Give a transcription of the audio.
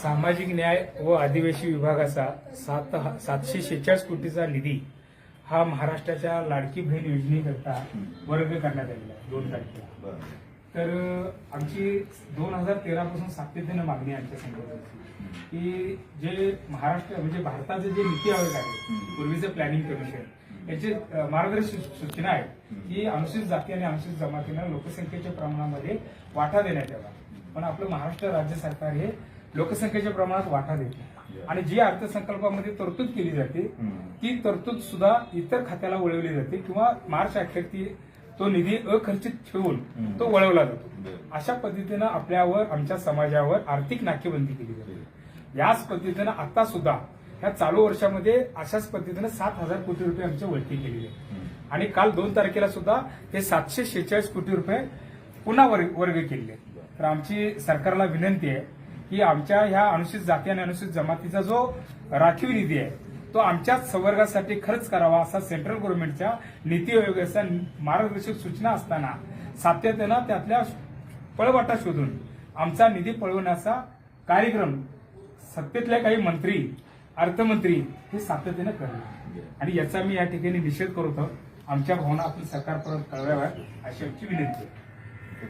सामाजिक न्याय व आदिवासी विभागाचा 746 कोटीचा निधी हा महाराष्ट्राच्या लाडकी बहीण योजनेकरता वर्ग करण्यात आलेला आहे 2 तारखेला. तर आमची 2013 पासून सातत्याने मागणी आमच्या संघटनेची की जे महाराष्ट्र म्हणजे भारताचे जे नीती आयोग आहे पूर्वीचं प्लॅनिंग कमिशन याचे मार्गदर्शक सूचना आहे की अनुसूचित जाती आणि अनुसूचित जमातींना लोकसंख्येच्या प्रमाणामध्ये वाटा देण्यात यावा. पण आपलं महाराष्ट्र राज्य सरकार हे लोकसंख्येच्या प्रमाणात वाटा देते आणि जी अर्थसंकल्पामध्ये तरतूद केली जाते ती तरतूद सुद्धा इतर खात्याला वळवली जाते किंवा मार्च अखेर ती तो निधी अखर्चित ठेवून तो वळवला जातो. अशा पद्धतीनं आपल्यावर आमच्या समाजावर आर्थिक नाकेबंदी केली जाते. याच पद्धतीनं आता सुद्धा ह्या चालू वर्षामध्ये अशाच पद्धतीनं 7,000 कोटी रुपये आमच्या वळती केलेली आहे आणि काल 2 तारखेला सुद्धा ते 746 कोटी रुपये पुन्हा वर्ग केले. तर आमची सरकारला विनंती आहे की आमच्या ह्या अनुसूचित जाती आणि अनुसूचित जमातीचा जो राखीव निधी आहे तो आमच्याच संवर्गासाठी खर्च करावा असा सेंट्रल गव्हर्नमेंटच्या नीती आयोगाच्या मार्गदर्शक सूचना असताना सातत्यानं त्यातल्या पळवाटा शोधून आमचा निधी पळवण्याचा कार्यक्रम सत्तेतले काही मंत्री अर्थमंत्री हे सातत्यानं करले आणि याचा मी या ठिकाणी निषेध करतो. आमच्या भावना आपण सरकारपर्यंत कळवाव्या अशी आमची विनंती आहे.